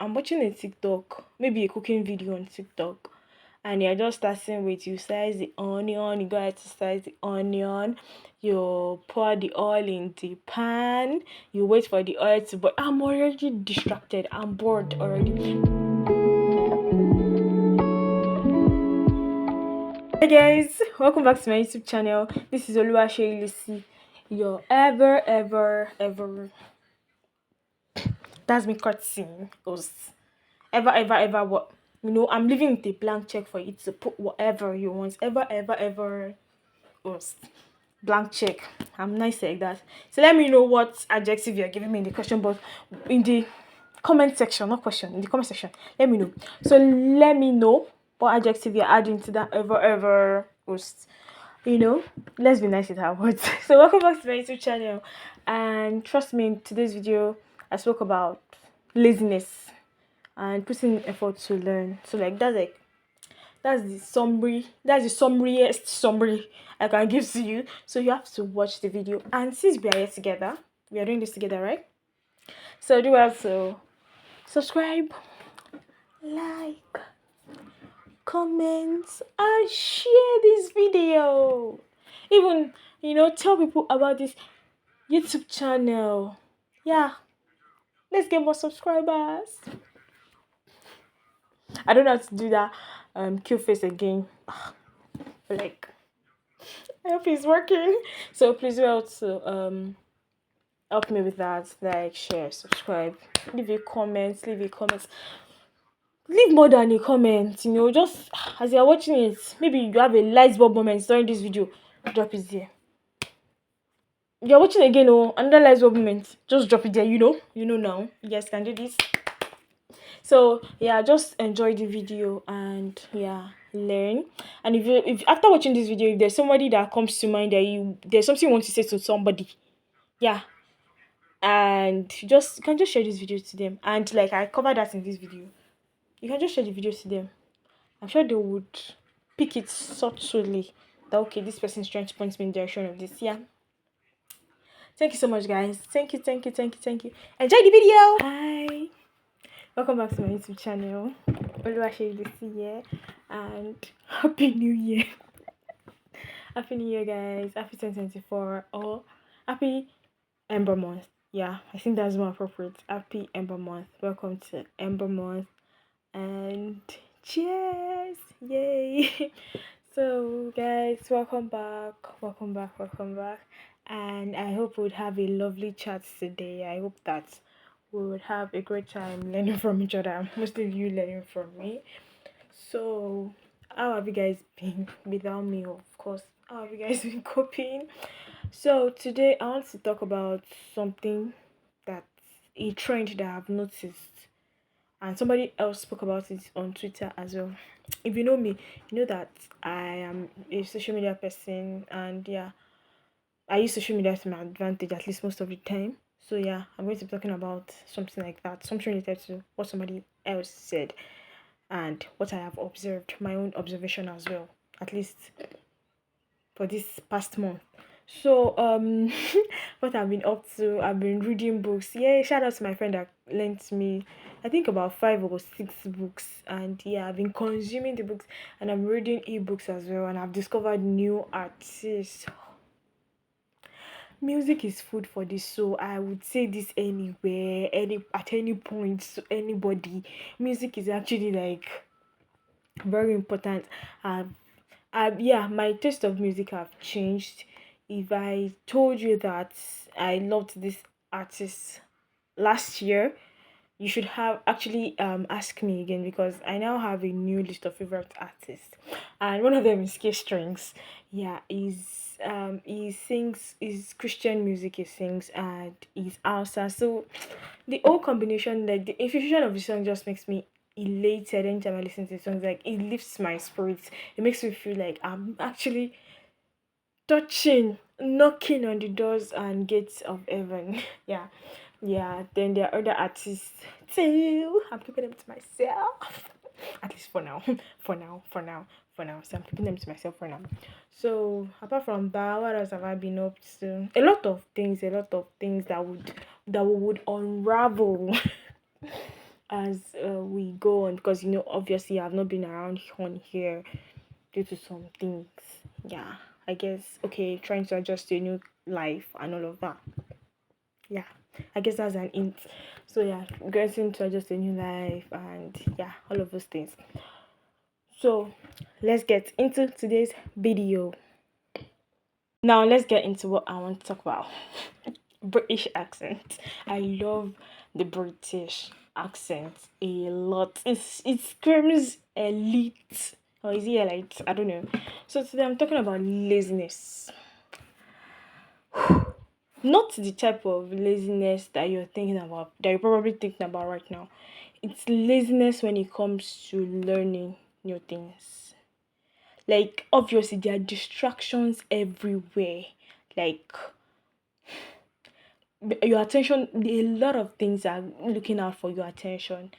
I'm watching a TikTok, maybe a cooking video on TikTok, and you're just starting with you slice the onion, you go ahead to slice the onion, you pour the oil in the pan, you wait for the oil to boil. I'm already distracted, I'm bored already. Hi guys, welcome back to my YouTube channel. This is Oluwase, your ever that's me cutscene host. Ever what, I'm leaving with a blank check for you to put whatever you want. Ever host. Blank check. I'm nice like that. So let me know what adjective you're giving me in the question box, in the comment section, not question, in the comment section. Let me know. So let me know what adjective you're adding to that ever host. Let's be nice with our words. So welcome back to my YouTube channel. And trust me, in today's video, I spoke about laziness and putting in effort to learn. So that's the summariest summary I can give to you. So you have to watch the video. And since we are here together, we are doing this together, right? So do well to subscribe, like, comment, and share this video. Even tell people about this YouTube channel. Yeah, let's get more subscribers. I don't know how to do that kill face again. Like, I hope it's working. So please do also help me with that. Like, share, subscribe, leave a comment, leave more than a comment. Just as you're watching it, maybe you have a light bulb moment during this video, drop it there. You're watching again, another light bulb moment, just drop it there. Now you guys can do this. So yeah, just enjoy the video and yeah, learn. And if after watching this video, if there's somebody that comes to mind that there's something you want to say to somebody, yeah, and you can just share this video to them. And like I covered that in this video, you can just share the video to them. I'm sure they would pick it subtly that okay, this person is trying to point me in the direction of this. Yeah. Thank you so much, guys. Thank you. Enjoy the video. Bye. Welcome back to my YouTube channel. Oluwase here, and Happy New Year. Happy New Year, guys. Happy 2024 or Happy Ember Month. Yeah, I think that's more appropriate. Happy Ember Month. Welcome to Ember Month and cheers! Yay! So, guys, welcome back. And I hope we'd have a lovely chat today. I hope that we would have a great time learning from each other. Mostly you learning from me. So, how have you guys been without me, of course? How have you guys been coping? So, today I want to talk about something that a trend that I've noticed, and somebody else spoke about it on Twitter as well. If you know me, you know that I am a social media person, and yeah, I use social media to my advantage at least most of the time. So yeah, I'm going to be talking about something like that, something related to what somebody else said and what I have observed, my own observation as well, at least for this past month. So what I've been up to, I've been reading books. Yeah, shout out to my friend that lent me I think about 5 or 6 books, and yeah, I've been consuming the books and I'm reading ebooks as well, and I've discovered new artists. Music is food for the soul. I would say this anywhere, at any point to anybody. Music is actually like very important. Yeah, my taste of music have changed. If I told you that I loved this artist last year, you should have actually asked me again, because I now have a new list of favorite artists, and one of them is K Strings. Yeah, he sings is Christian music. He sings and he's Alsa. So the whole combination, like the infusion of the song, just makes me elated anytime I listen to the songs. Like it lifts my spirits. It makes me feel like I'm actually touching, knocking on the doors and gates of heaven. Yeah. Yeah, then there are other artists too. I'm keeping them to myself. At least for now. For now. So I'm keeping them to myself for now. So apart from that, what else have I been up to? A lot of things that would unravel. as we go on, because obviously I've not been around on here due to some things. Yeah, I guess, okay, trying to adjust to a new life and all of that. Yeah, I guess that's an int. So yeah, getting to adjust to a new life and yeah, all of those things. So let's get into today's video. Now let's get into what I want to talk about. British accent. I love the British accent a lot. It screams elite. Or is it elite? I don't know. So today I'm talking about laziness. Not the type of laziness that you're thinking about, that you're probably thinking about right now. It's laziness when it comes to learning new things. Like, obviously, there are distractions everywhere. Like, your attention, a lot of things are looking out for your attention.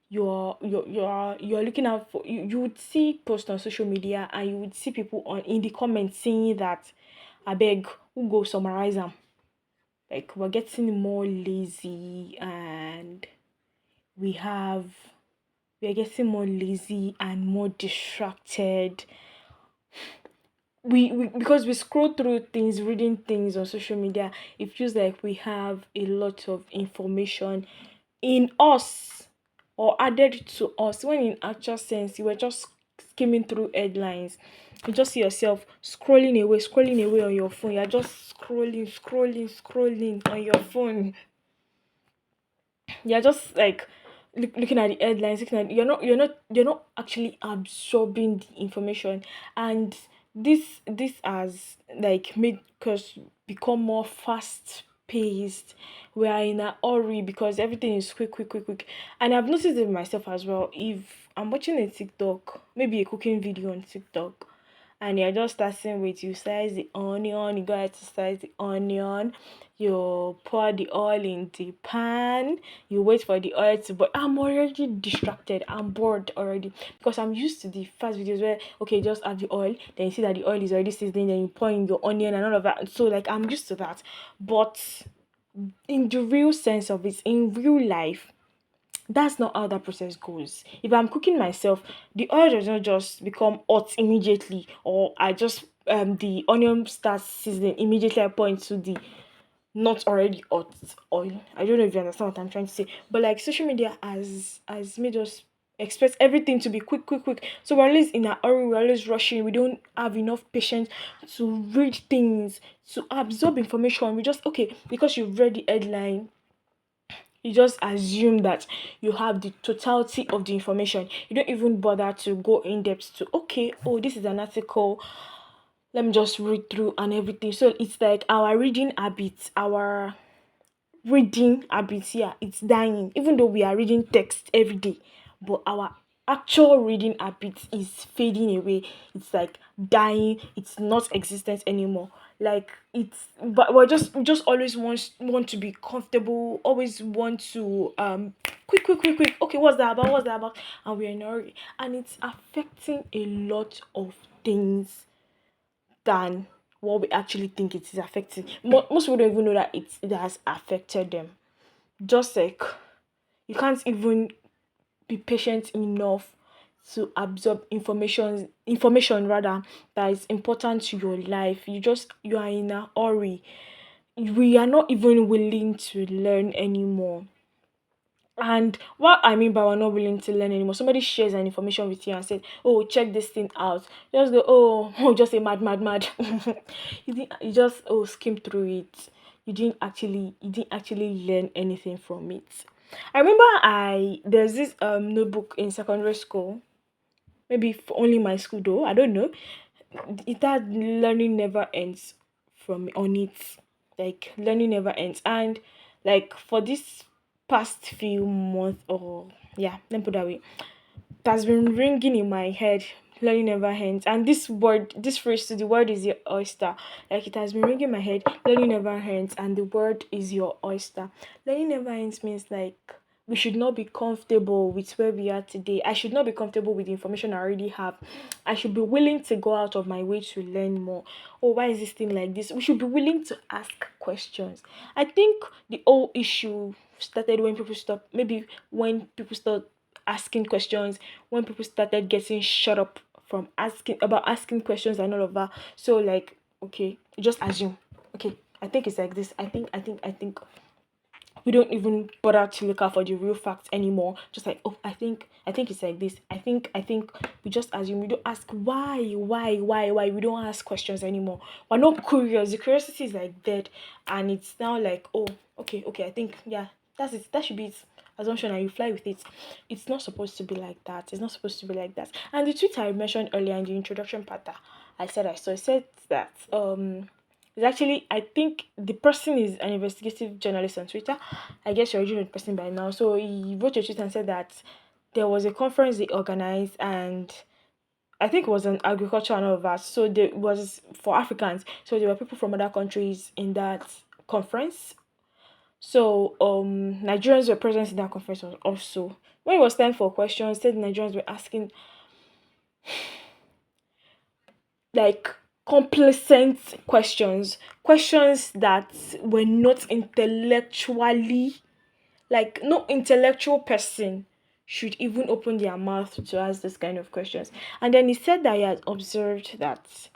You're looking out for, you would see posts on social media, and you would see people on in the comments saying that, I beg, who go summarize them. Like, we're getting more lazy, and we have we're getting more lazy and more distracted. We because we scroll through things, reading things on social media, it feels like we have a lot of information in us, or added to us, when in actual sense you were just skimming through headlines. You just see yourself scrolling away on your phone. You're just scrolling on your phone. You're just like looking at the headlines, looking at, you're not actually absorbing the information. And this has like made us become more fast paced. We are in a hurry because everything is quick. And I've noticed it myself as well. If I'm watching a TikTok, maybe a cooking video on TikTok, and you're just starting with, you slice the onion, you go ahead to slice the onion, you pour the oil in the pan, you wait for the oil to boil. I'm already distracted, I'm bored already, because I'm used to the fast videos where, okay, just add the oil, then you see that the oil is already sizzling, then you pour in your onion and all of that. So like, I'm used to that. But in the real sense of it, in real life, that's not how that process goes. If I'm cooking myself, the oil does not just become hot immediately, or I just the onion starts sizzling immediately. I pour into the not already hot oil. I don't know if you understand what I'm trying to say, but like, social media has made us expect everything to be quick. So we're always in a hurry. We're always rushing. We don't have enough patience to read things, to absorb information. We just, okay, because you've read the headline, you just assume that you have the totality of the information. You don't even bother to go in depth to, okay, oh, this is an article, let me just read through and everything. So it's like our reading habits, yeah, it's dying, even though we are reading text every day. But our actual reading habit is fading away. It's like dying, it's not existent anymore. Like, it's, but we just always want to be comfortable, always want to quick. Okay, what's that about? And we're in a hurry, and it's affecting a lot of things than what we actually think it is affecting. Most people don't even know that it has affected them. Just like, you can't even be patient enough to absorb information rather, that is important to your life. You are in a hurry. We are not even willing to learn anymore. And what I mean by we're not willing to learn anymore, somebody shares an information with you and said, "Oh, check this thing out." Just go, "Oh, just say mad." You just, skim through it. You didn't actually learn anything from it. I remember, I there's this notebook in secondary school, maybe for only my school though. I don't know. It had learning never ends from on it. Like, learning never ends. And like, for this past few months, or yeah, let me put that way, it has been ringing in my head. Learning never ends. And this phrase, to the word is your oyster. Like, it has been ringing in my head. Learning never ends, and the word is your oyster. Learning never ends means like, we should not be comfortable with where we are today. I should not be comfortable with the information I already have. I should be willing to go out of my way to learn more. Oh, why is this thing like this? We should be willing to ask questions. I think the whole issue started when people stop, maybe when people start asking questions, when people started getting shut up from asking questions and all of that. So like, okay, just assume. Okay, I think it's like this. I think we don't even bother to look out for the real facts anymore. Just like, oh, I think it's like this. I think we just assume. We don't ask why. We don't ask questions anymore. We're not curious. The curiosity is like dead, and it's now like, oh, okay. I think, yeah, that's it. That should be it. Assumption, and you fly with it. It's not supposed to be like that. It's not supposed to be like that. And the tweet I mentioned earlier in the introduction part that I saw, it said that it's actually, I think the person is an investigative journalist on Twitter. I guess you're already know the person by now. So he wrote a tweet and said that there was a conference they organized, and I think it was on agriculture and all of that. So there was for Africans. So there were people from other countries in that conference. So Nigerians were present in that conference also. When it was time for questions, said Nigerians were asking like complacent questions that were not intellectually, like no intellectual person should even open their mouth to ask this kind of questions. And then he said that he had observed that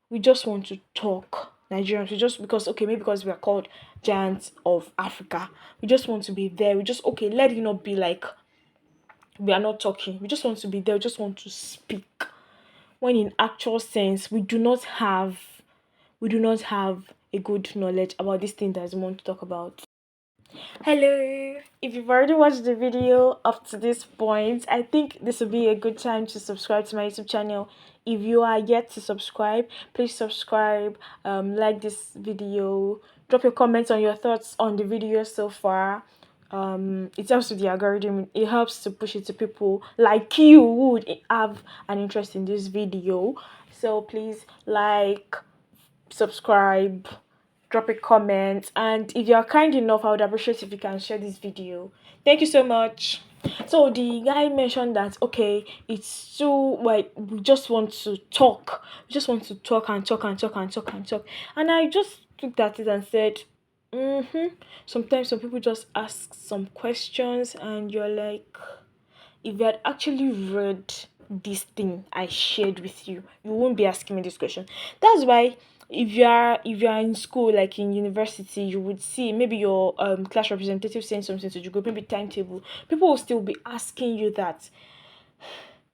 we just want to talk. Nigerians, we just, because okay, maybe because we are called giants of Africa, we just want to be there. We just, okay, let it not be like we are not talking. We just want to be there. We just want to speak. When in actual sense, we do not have a good knowledge about this thing that we want to talk about. Hello. If you've already watched the video up to this point, I think this will be a good time to subscribe to my YouTube channel. If you are yet to subscribe, please subscribe, like this video, drop your comments on your thoughts on the video so far. It helps with the algorithm. It helps to push it to people like you who would have an interest in this video. So please like, subscribe, drop a comment, and if you are kind enough, I would appreciate if you can share this video. Thank you so much. So the guy mentioned that okay, it's too, like, we just want to talk. We just want to talk and talk and talk and talk and talk. And I just looked at it and said, sometimes some people just ask some questions and you're like, if you had actually read this thing I shared with you, you won't be asking me this question. That's why if you are in school, like in university, you would see maybe your class representative saying something to you, go maybe timetable. People will still be asking you that,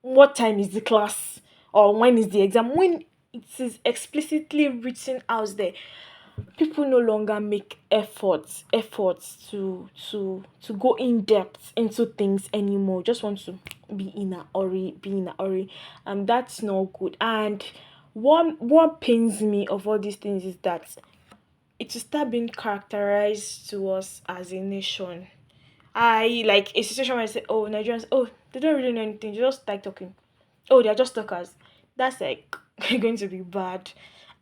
what time is the class, or when is the exam, when it is explicitly written out there. People no longer make efforts to go in depth into things anymore. Just want to be in a hurry, and that's not good. And what pains me of all these things is that it will start being characterized to us as a nation. I like a situation where I say, oh, Nigerians, oh, they don't really know anything, they just like talking. Oh, they're just talkers. That's like going to be bad.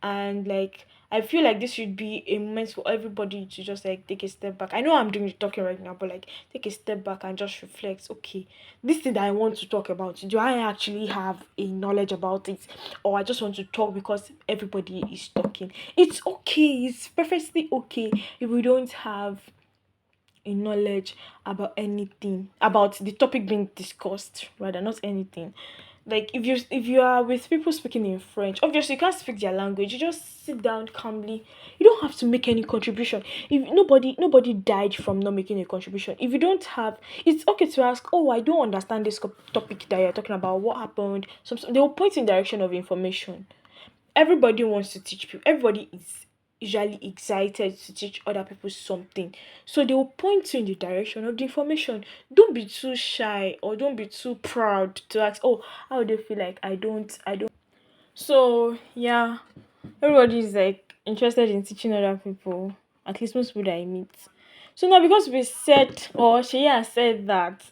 And like, I feel like this should be a moment for everybody to just like take a step back. I know I'm doing the talking right now, but like take a step back and just reflect. Okay, this thing that I want to talk about, do I actually have a knowledge about it, or I just want to talk because everybody is talking? It's okay. It's perfectly okay if we don't have a knowledge about anything, about the topic being discussed, rather, not anything. Like if you are with people speaking in French, obviously you can't speak their language. You just sit down calmly. You don't have to make any contribution. If nobody died from not making a contribution. If you don't have, it's okay to ask, oh, I don't understand this topic that you're talking about, what happened. They will point in direction of information. Everybody wants to teach people. Everybody is usually excited to teach other people something. So they will point you in the direction of the information. Don't be too shy or don't be too proud to ask, oh, how do you feel like I don't. So yeah, everybody is like interested in teaching other people. At least most people that I meet. So now because we said, or she has said that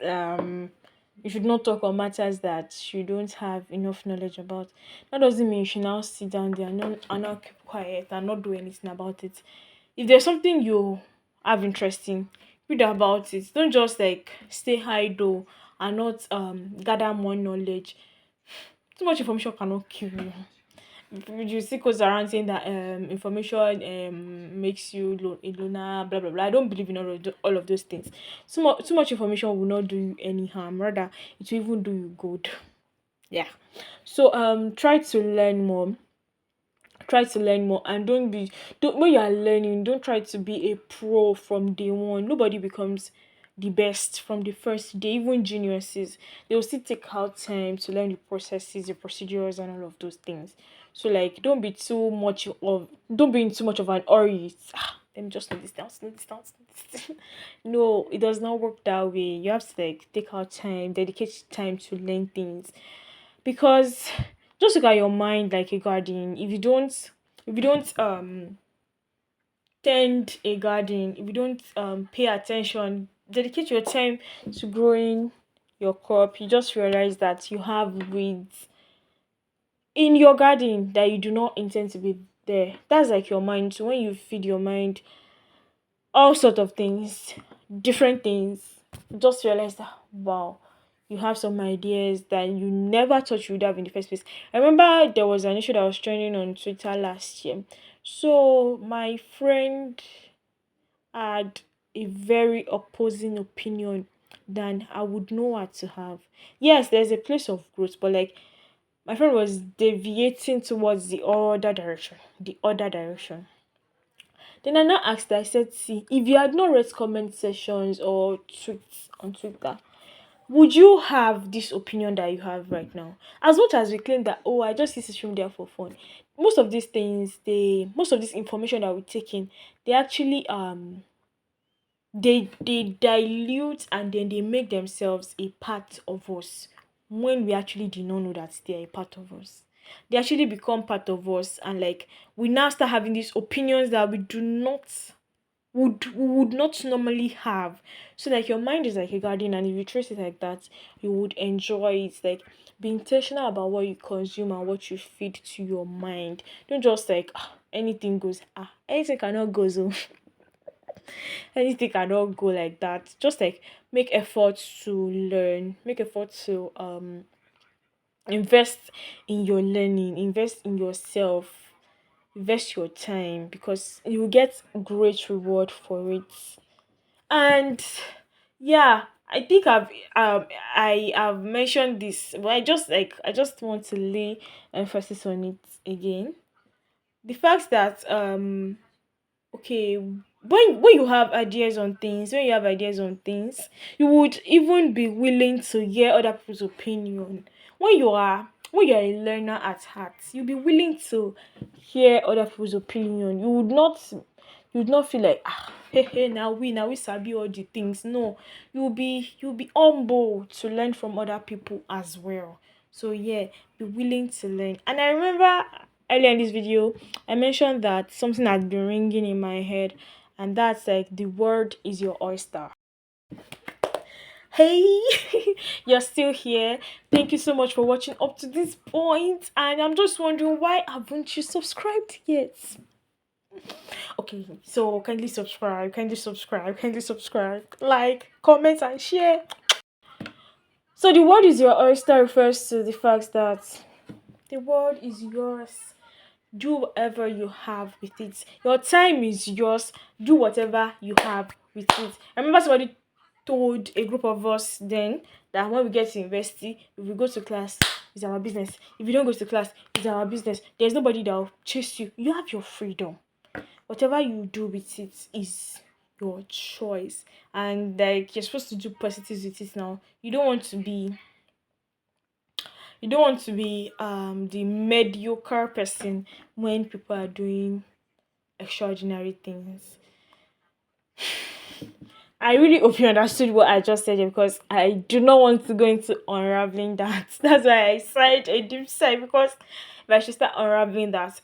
you should not talk on matters that you don't have enough knowledge about. That doesn't mean you should now sit down there and not keep quiet and not do anything about it. If there's something you have interest in, Read about it. Don't just like stay idle and not gather more knowledge. Too much information cannot kill you. You see goes around saying that information makes you a loner, blah blah blah. I don't believe in all of those things. Too much information will not do you any harm. Rather, it will even do you good. Yeah. So try to learn more. Try to learn more, and don't, when you are learning, don't try to be a pro from day one. Nobody becomes the best from the first day. Even geniuses, they will still take out time to learn the processes, the procedures, and all of those things. So like, don't be in too much of an hurry. Let me just know this down, slow this down, slow this down. No, it does not work that way. You have to like take out time, dedicate time to learn things, because just look at your mind like a garden. If you don't tend a garden, if you don't pay attention, dedicate your time to growing your crop, you just realize that you have weeds in your garden that you do not intend to be there. That's like your mind. So when you feed your mind all sort of things, different things, just realize that wow, you have some ideas that you never thought you would have in the first place. I remember there was an issue that was trending on Twitter last year. So my friend had a very opposing opinion than I would know her to have. Yes, there's a place of growth, but like my friend was deviating towards the other direction. Then I now asked her, I said, see, if you had not read comment sections or tweets on Twitter, would you have this opinion that you have right now? As much as we claim that, oh, I just use social media for fun, most of this information that we take in, they actually they dilute and then they make themselves a part of us when we actually did not know that they are a part of us. They actually become part of us, and like we now start having these opinions that we would not normally have. So like your mind is like a garden, and if you trace it like that, you would enjoy it. Like, be intentional about what you consume and what you feed to your mind. Don't just like anything goes. Anything cannot go so. Anything cannot go like that. Just like make effort to learn, make effort to invest in your learning, invest in yourself, invest your time, because you will get great reward for it. And yeah, I think I have mentioned this, but I just want to lay emphasis on it again. The fact that okay, when you have ideas on things, you would even be willing to hear other people's opinion. When you're a learner at heart, you'll be willing to hear other people's opinion. You would not feel like hey hey, now we sabi all the things. No, you'll be humble to learn from other people as well. So yeah, be willing to learn. And I remember earlier in this video, I mentioned that something had been ringing in my head, and that's like the word is your oyster. Hey, you're still here. Thank you so much for watching up to this point, and I'm just wondering, why haven't you subscribed yet? Okay, so kindly subscribe, like, comment, and share. So the word is your oyster refers to the fact that the world is yours. Do whatever you have with it. Your time is yours. Do whatever you have with it. I remember somebody told a group of us then that when we get to university, if we go to class, it's our business. If you don't go to class, it's our business. There's nobody that will chase you. You have your freedom. Whatever you do with it is your choice. And like, you're supposed to do positives with it now. You don't want to be the mediocre person when people are doing extraordinary things. I really hope you understood what I just said here, because I do not want to go into unraveling that. That's why I sighed a deep sigh, because if I should start unraveling that,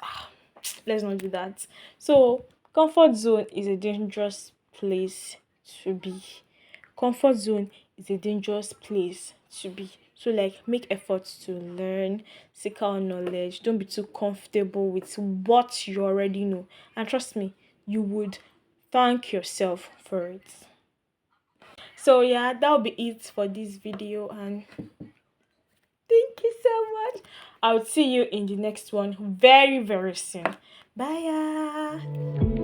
let's not do that. So, comfort zone is a dangerous place to be. Comfort zone is a dangerous place to be. So like, make efforts to learn, seek out knowledge. Don't be too comfortable with what you already know. And trust me, you would thank yourself for it. So yeah, that'll be it for this video, and thank you so much. I'll see you in the next one very, very soon. Bye.